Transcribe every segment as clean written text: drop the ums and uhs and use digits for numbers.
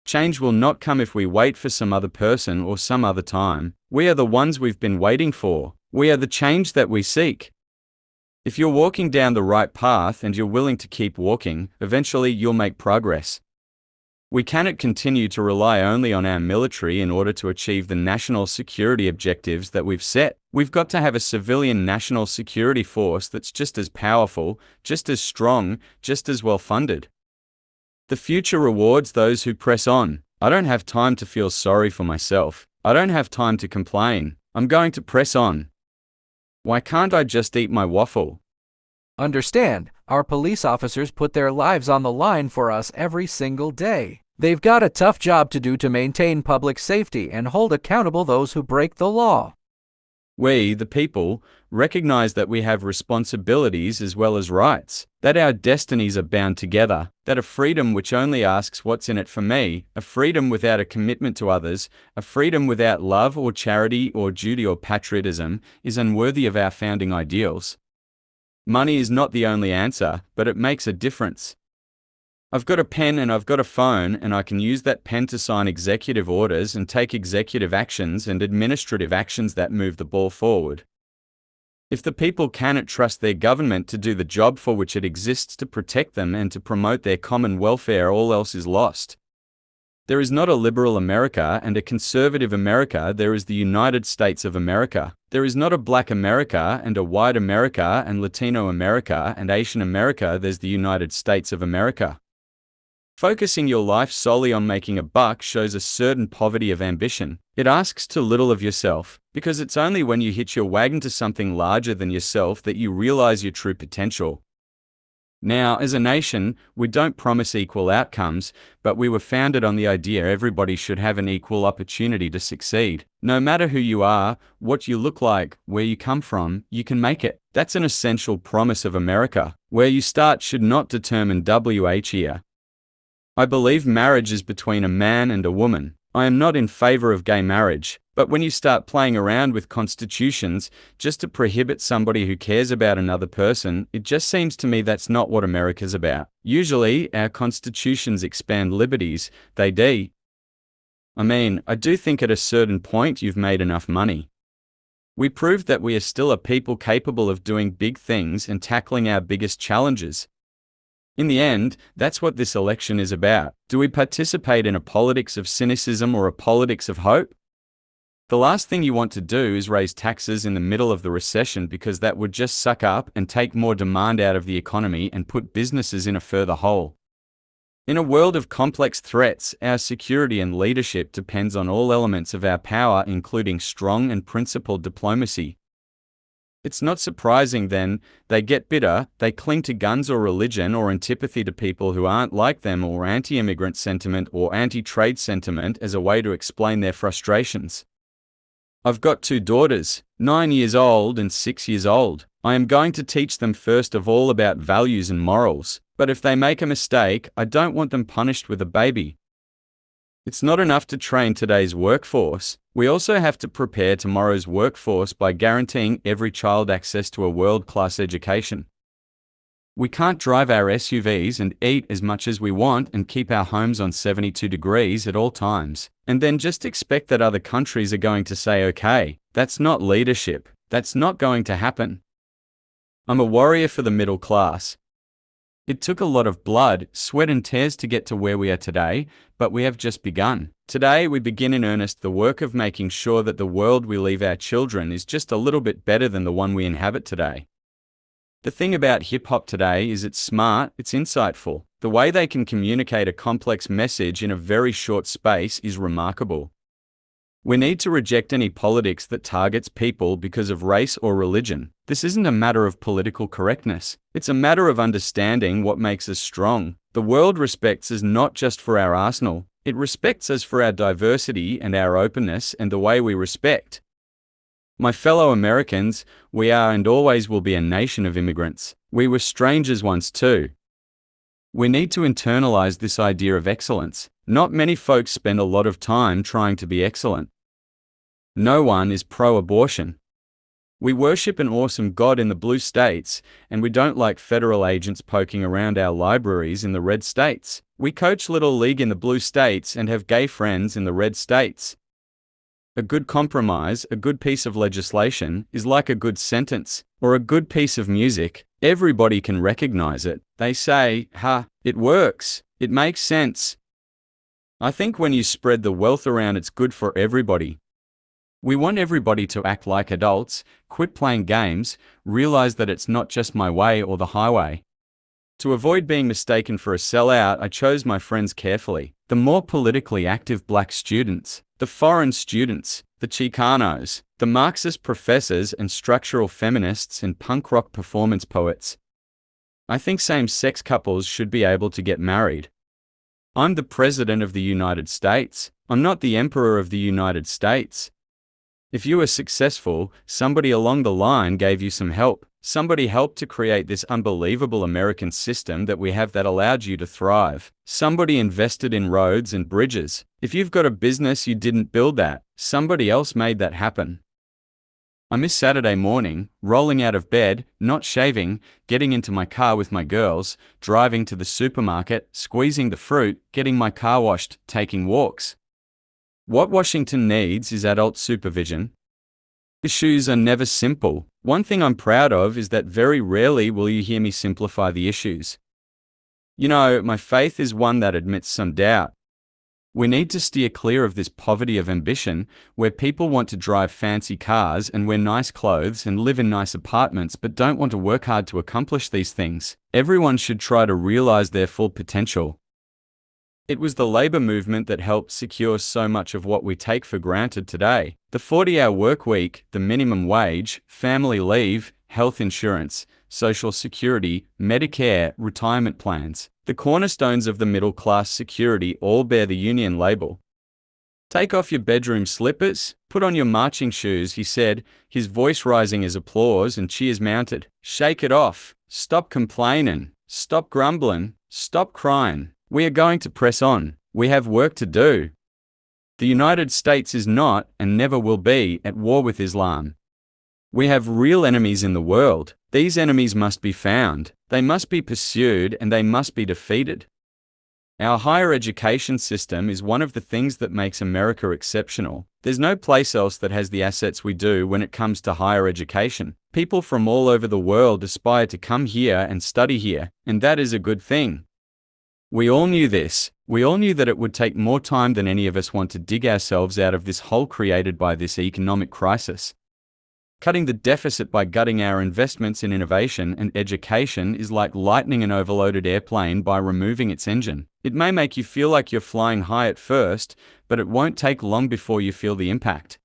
Change will not come if we wait for some other person or some other time. We are the ones we've been waiting for. We are the change that we seek. If you're walking down the right path and you're willing to keep walking, eventually you'll make progress. We cannot continue to rely only on our military in order to achieve the national security objectives that we've set. We've got to have a civilian national security force that's just as powerful, just as strong, just as well funded. The future rewards those who press on. I don't have time to feel sorry for myself. I don't have time to complain. I'm going to press on. Why can't I just eat my waffle? Understand, our police officers put their lives on the line for us every single day. They've got a tough job to do to maintain public safety and hold accountable those who break the law. We, the people, recognize that we have responsibilities as well as rights, that our destinies are bound together, that a freedom which only asks what's in it for me, a freedom without a commitment to others, a freedom without love or charity or duty or patriotism, is unworthy of our founding ideals. Money is not the only answer, but it makes a difference. I've got a pen and I've got a phone, and I can use that pen to sign executive orders and take executive actions and administrative actions that move the ball forward. If the people cannot trust their government to do the job for which it exists to protect them and to promote their common welfare, all else is lost. There is not a liberal America and a conservative America, there is the United States of America. There is not a black America and a white America and Latino America and Asian America, there's the United States of America. Focusing your life solely on making a buck shows a certain poverty of ambition. It asks too little of yourself, because it's only when you hitch your wagon to something larger than yourself that you realize your true potential. Now, as a nation, we don't promise equal outcomes, but we were founded on the idea everybody should have an equal opportunity to succeed. No matter who you are, what you look like, where you come from, you can make it. That's an essential promise of America. Where you start should not determine which year. I believe marriage is between a man and a woman. I am not in favor of gay marriage, but when you start playing around with constitutions just to prohibit somebody who cares about another person, it just seems to me that's not what America's about. Usually, our constitutions expand liberties, I do think at a certain point you've made enough money. We proved that we are still a people capable of doing big things and tackling our biggest challenges. In the end, that's what this election is about. Do we participate in a politics of cynicism or a politics of hope? The last thing you want to do is raise taxes in the middle of the recession, because that would just suck up and take more demand out of the economy and put businesses in a further hole. In a world of complex threats, our security and leadership depends on all elements of our power, including strong and principled diplomacy. It's not surprising then, they get bitter, they cling to guns or religion or antipathy to people who aren't like them, or anti-immigrant sentiment or anti-trade sentiment as a way to explain their frustrations. I've got 2 daughters, 9 years old and 6 years old. I am going to teach them first of all about values and morals, but if they make a mistake, I don't want them punished with a baby. It's not enough to train today's workforce. We also have to prepare tomorrow's workforce by guaranteeing every child access to a world-class education. We can't drive our SUVs and eat as much as we want and keep our homes on 72 degrees at all times, and then just expect that other countries are going to say, okay. That's not leadership. That's not going to happen. I'm a warrior for the middle class. It took a lot of blood, sweat and tears to get to where we are today, but we have just begun. Today we begin in earnest the work of making sure that the world we leave our children is just a little bit better than the one we inhabit today. The thing about hip-hop today is it's smart, it's insightful. The way they can communicate a complex message in a very short space is remarkable. We need to reject any politics that targets people because of race or religion. This isn't a matter of political correctness. It's a matter of understanding what makes us strong. The world respects us not just for our arsenal, it respects us for our diversity and our openness and the way we respect. My fellow Americans, we are and always will be a nation of immigrants. We were strangers once too. We need to internalize this idea of excellence. Not many folks spend a lot of time trying to be excellent. No one is pro-abortion. We worship an awesome God in the blue states, and we don't like federal agents poking around our libraries in the red states. We coach Little League in the blue states and have gay friends in the red states. A good compromise, a good piece of legislation, is like a good sentence, or a good piece of music. Everybody can recognize it. They say, ha, it works. It makes sense. I think when you spread the wealth around, it's good for everybody. We want everybody to act like adults, quit playing games, realize that it's not just my way or the highway. To avoid being mistaken for a sellout, I chose my friends carefully. The more politically active black students, the foreign students, the Chicanos, the Marxist professors and structural feminists and punk rock performance poets. I think same-sex couples should be able to get married. I'm the President of the United States. I'm not the Emperor of the United States. If you were successful, somebody along the line gave you some help. Somebody helped to create this unbelievable American system that we have that allowed you to thrive. Somebody invested in roads and bridges. If you've got a business, you didn't build that. Somebody else made that happen. I miss Saturday morning, rolling out of bed, not shaving, getting into my car with my girls, driving to the supermarket, squeezing the fruit, getting my car washed, taking walks. What Washington needs is adult supervision. Issues are never simple. One thing I'm proud of is that very rarely will you hear me simplify the issues. You know, my faith is one that admits some doubt. We need to steer clear of this poverty of ambition, where people want to drive fancy cars and wear nice clothes and live in nice apartments but don't want to work hard to accomplish these things. Everyone should try to realize their full potential. It was the labor movement that helped secure so much of what we take for granted today. The 40-hour work week, the minimum wage, family leave, health insurance, Social Security, Medicare, retirement plans. The cornerstones of the middle-class security all bear the union label. Take off your bedroom slippers, put on your marching shoes, he said, his voice rising as applause and cheers mounted. Shake it off. Stop complaining. Stop grumbling. Stop crying. We are going to press on. We have work to do. The United States is not, and never will be, at war with Islam. We have real enemies in the world. These enemies must be found, they must be pursued, and they must be defeated. Our higher education system is one of the things that makes America exceptional. There's no place else that has the assets we do when it comes to higher education. People from all over the world aspire to come here and study here, and that is a good thing. We all knew this. We all knew that it would take more time than any of us want to dig ourselves out of this hole created by this economic crisis. Cutting the deficit by gutting our investments in innovation and education is like lightening an overloaded airplane by removing its engine. It may make you feel like you're flying high at first, but it won't take long before you feel the impact.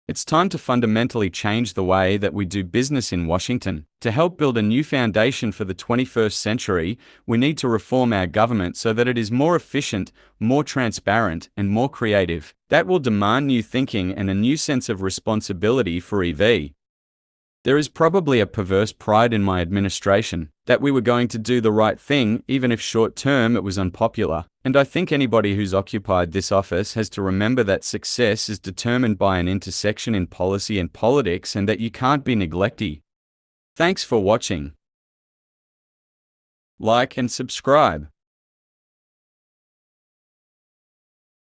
It's time to fundamentally change the way that we do business in Washington. To help build a new foundation for the 21st century, we need to reform our government so that it is more efficient, more transparent, and more creative. That will demand new thinking and a new sense of responsibility for EV. There is probably a perverse pride in my administration that we were going to do the right thing, even if short-term it was unpopular. And I think anybody who's occupied this office has to remember that success is determined by an intersection in policy and politics, and that you can't be neglecty. Thanks for watching. Like and subscribe.